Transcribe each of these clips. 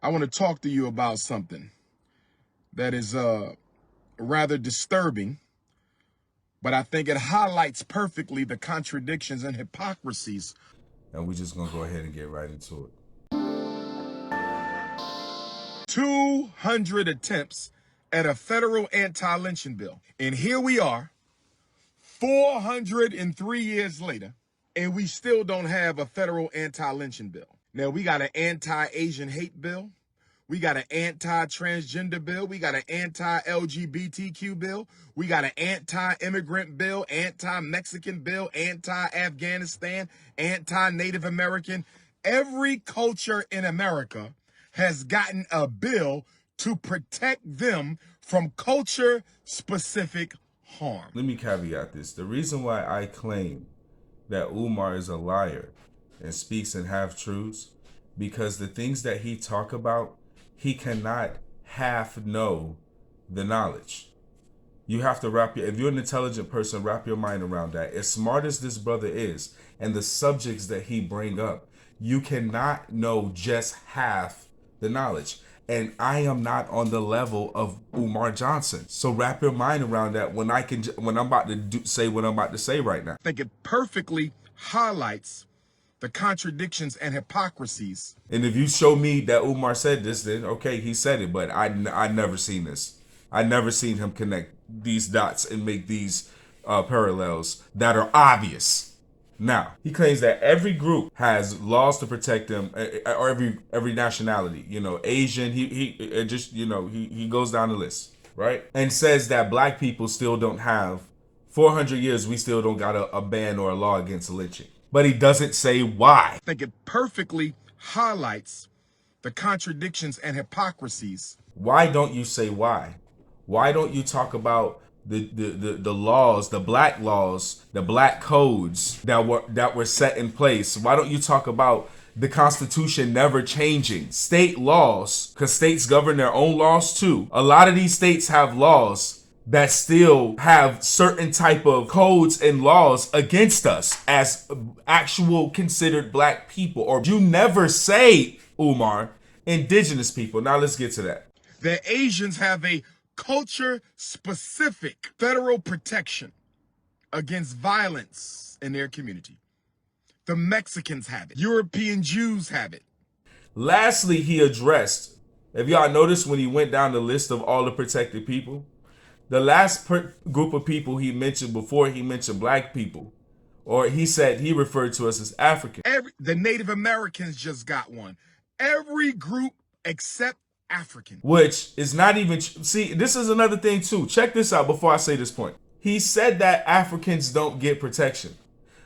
I want to talk to you about something that is rather disturbing, but I think it highlights perfectly the contradictions and hypocrisies. And we're just gonna go ahead and get right into it. 200 attempts at a federal anti-lynching bill. And here we are, 403 years later, and we still don't have a federal anti-lynching bill. Now, we got an anti-Asian hate bill. We got an anti-transgender bill. We got an anti-LGBTQ bill. We got an anti-immigrant bill, anti-Mexican bill, anti-Afghanistan, anti-Native American. Every culture in America has gotten a bill to protect them from culture-specific harm. Let me caveat this. The reason why I claim that Umar is a liar and speaks in half-truths, because the things that he talk about, he cannot half know the knowledge. You have to if you're an intelligent person, wrap your mind around that. As smart as this brother is and the subjects that he bring up, you cannot know just half the knowledge. And I am not on the level of Umar Johnson. So wrap your mind around that when I'm about to say what I'm about to say right now. I think it perfectly highlights the contradictions and hypocrisies. And if you show me that Umar said this, then okay, he said it, but I never seen this. I never seen him connect these dots and make these parallels that are obvious. Now, he claims that every group has laws to protect them, or every nationality. You know, Asian. He goes down the list, right? And says that black people still don't have 400 years. We still don't got a ban or a law against lynching. But he doesn't say why. I think it perfectly highlights the contradictions and hypocrisies. Why don't you say why? Why don't you talk about the laws, the black laws, the black codes that were set in place? Why don't you talk about the Constitution never changing? State laws, because states govern their own laws too. A lot of these states have laws that still have certain type of codes and laws against us as actual considered black people. Or you never say, Umar, indigenous people. Now let's get to that. The Asians have a culture-specific federal protection against violence in their community. The Mexicans have it. European Jews have it. Lastly, he addressed, if y'all noticed when he went down the list of all the protected people, the last group of people he mentioned before he mentioned black people, or he said he referred to us as African. The Native Americans just got one. Every group except African. Which is not even, see, this is another thing too. Check this out before I say this point. He said that Africans don't get protection.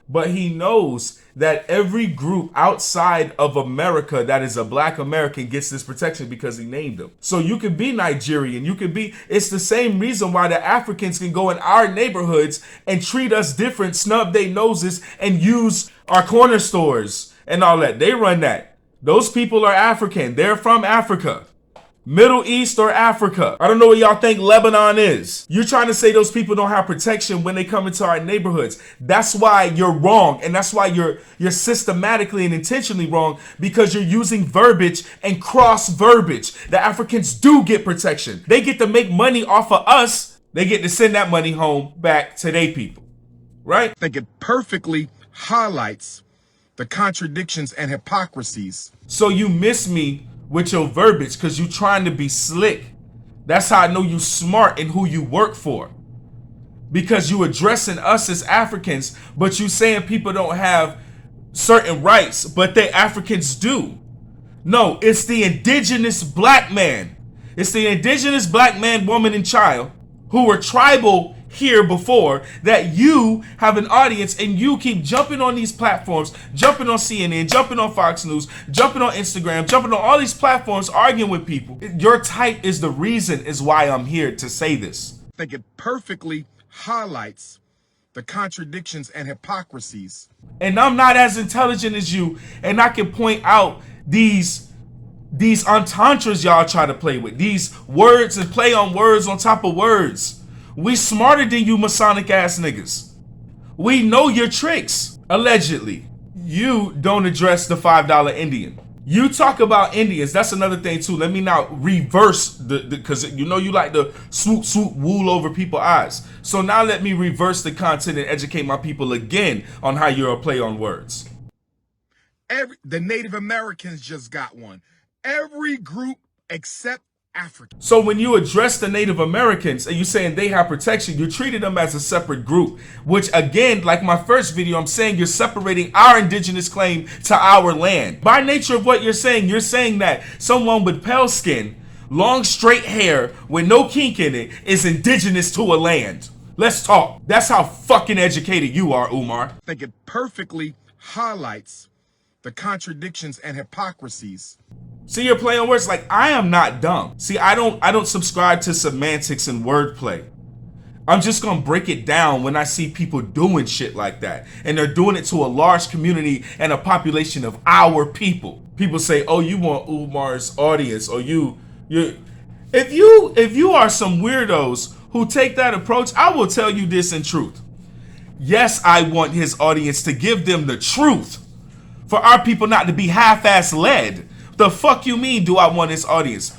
But he knows that every group outside of America that is a black American gets this protection because he named them. So you could be Nigerian, it's the same reason why the Africans can go in our neighborhoods and treat us different, snub their noses, and use our corner stores and all that. They run that. Those people are African. They're from Africa. Middle East or Africa. I don't know what y'all think Lebanon is. You're trying to say those people don't have protection when they come into our neighborhoods. That's why you're wrong. And that's why you're systematically and intentionally wrong, because you're using verbiage and cross verbiage. The Africans do get protection. They get to make money off of us. They get to send that money home back to their people. Right? I think it perfectly highlights the contradictions and hypocrisies. So you miss me with your verbiage because you trying to be slick. That's how I know you smart and who you work for. Because you addressing us as Africans, but you saying people don't have certain rights, but they Africans do. No, it's the indigenous black man. It's the indigenous black man, woman, and child who were tribal here before, that you have an audience and you keep jumping on these platforms, jumping on CNN, jumping on Fox News, jumping on Instagram, jumping on all these platforms, arguing with people. Your type is the reason is why I'm here to say this. I think it perfectly highlights the contradictions and hypocrisies. And I'm not as intelligent as you, and I can point out these entendres y'all try to play with, these words and play on words on top of words. We smarter than you Masonic ass niggas. We know your tricks, allegedly. You don't address the $5 Indian. You talk about Indians. That's another thing too. Let me now reverse because you know you like to swoop wool over people's eyes. So now let me reverse the content and educate my people again on how you're a play on words. The Native Americans just got one. Every group except Africa. So when you address the Native Americans and you're saying they have protection, you're treating them as a separate group, which again, like my first video, I'm saying you're separating our indigenous claim to our land. By nature of what you're saying that someone with pale skin, long straight hair with no kink in it is indigenous to a land. Let's talk. That's how fucking educated you are, Umar. I think it perfectly highlights the contradictions and hypocrisies. See, you're playing words. Like, I am not dumb. See, I don't subscribe to semantics and wordplay. I'm just gonna break it down when I see people doing shit like that, and they're doing it to a large community and a population of our people. People say, "Oh, you want Umar's audience, or you." If you are some weirdos who take that approach, I will tell you this in truth. Yes, I want his audience to give them the truth, for our people not to be half-ass led. The fuck you mean? Do I want his audience?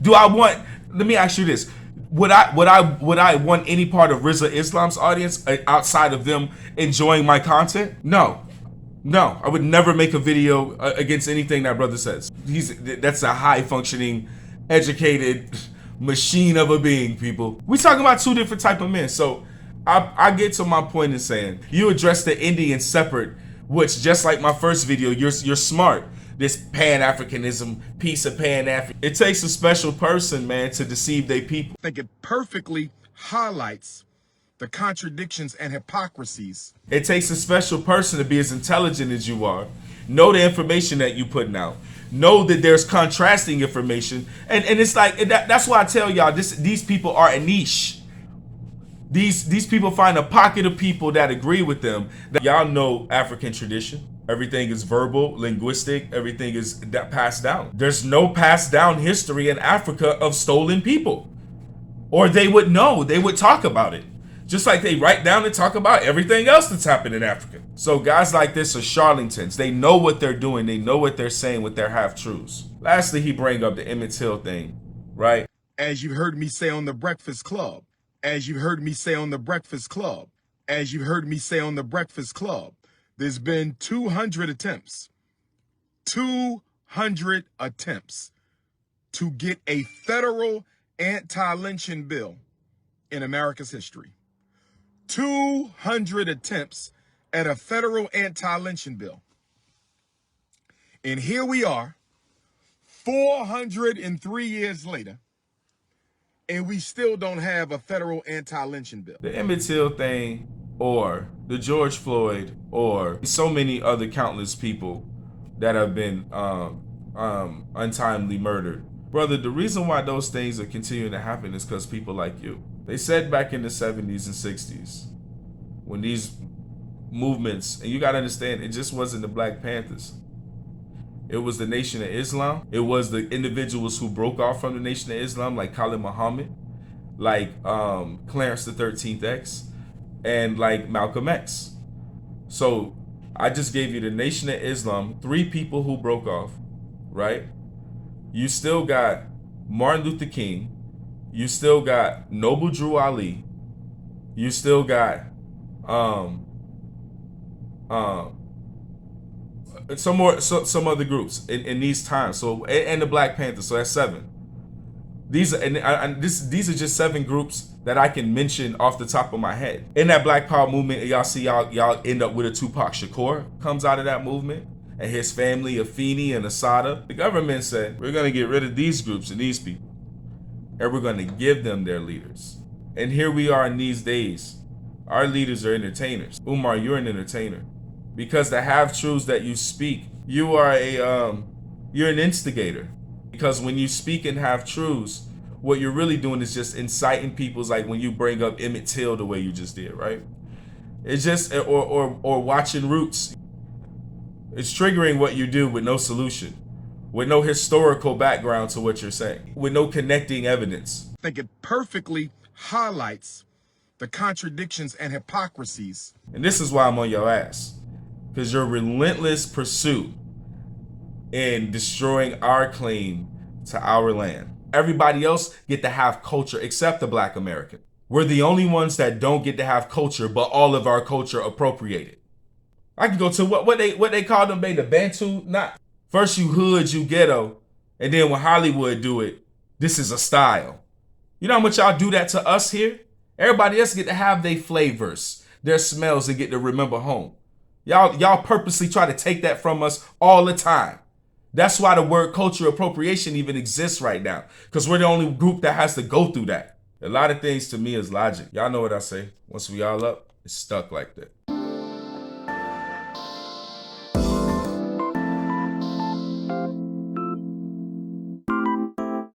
Do I want? Let me ask you this: Would I want any part of Rizza Islam's audience outside of them enjoying my content? No, I would never make a video against anything that brother says. That's a high functioning, educated machine of a being. People, we talking about two different type of men. So I get to my point in saying you address the Indians separate, which just like my first video, you're smart. This Pan-Africanism, piece of Pan-African. It takes a special person, man, to deceive their people. I think it perfectly highlights the contradictions and hypocrisies. It takes a special person to be as intelligent as you are. Know the information that you putting out. Know that there's contrasting information. And it's like, that's why I tell y'all, these people are a niche. These people find a pocket of people that agree with them. That y'all know African tradition. Everything is verbal, linguistic, everything is passed down. There's no passed down history in Africa of stolen people. Or they would know, they would talk about it. Just like they write down and talk about everything else that's happened in Africa. So guys like this are charlatans. They know what they're doing. They know what they're saying with their half-truths. Lastly, he bring up the Emmett Till thing, right? As you've heard me say on the Breakfast Club. As you've heard me say on the Breakfast Club. As you've heard me say on the Breakfast Club. There's been 200 attempts. 200 attempts to get a federal anti-lynching bill in America's history. 200 attempts at a federal anti-lynching bill. And here we are, 403 years later, and we still don't have a federal anti-lynching bill. The Emmett Till thing, or the George Floyd, or so many other countless people that have been untimely murdered. Brother, the reason why those things are continuing to happen is because people like you. They said back in the 70s and 60s, when these movements, and you gotta understand, it just wasn't the Black Panthers. It was the Nation of Islam. It was the individuals who broke off from the Nation of Islam, like Khalid Muhammad, like Clarence the 13th X, and like Malcolm X. So I just gave you the Nation of Islam, 3 people who broke off, right? You still got Martin Luther King. You still got Noble Drew Ali. You still got some other groups in these times. So and the Black Panthers. So that's 7. These are just 7 groups that I can mention off the top of my head. In that Black Power movement, y'all end up with a Tupac Shakur comes out of that movement, and his family, Afeni and Assata. The government said, we're gonna get rid of these groups and these people, and we're gonna give them their leaders. And here we are in these days. Our leaders are entertainers. Umar, you're an entertainer. Because the half-truths that you speak, you are you're an instigator. Because when you speak in half-truths, what you're really doing is just inciting people's, like when you bring up Emmett Till the way you just did, right? It's just, or watching Roots. It's triggering what you do with no solution, with no historical background to what you're saying, with no connecting evidence. I think it perfectly highlights the contradictions and hypocrisies. And this is why I'm on your ass. Because your relentless pursuit in destroying our claim to our land. Everybody else get to have culture except the Black American. We're the only ones that don't get to have culture, but all of our culture appropriated. I can go to what they call them, the Bantu. Not first you hood, you ghetto, and then when Hollywood do it, this is a style. You know how much y'all do that to us here? Everybody else get to have their flavors, their smells, and get to remember home. Y'all purposely try to take that from us all the time. That's why the word culture appropriation even exists right now, because we're the only group that has to go through that. A lot of things to me is logic. Y'all know what I say. Once we all up, it's stuck like that.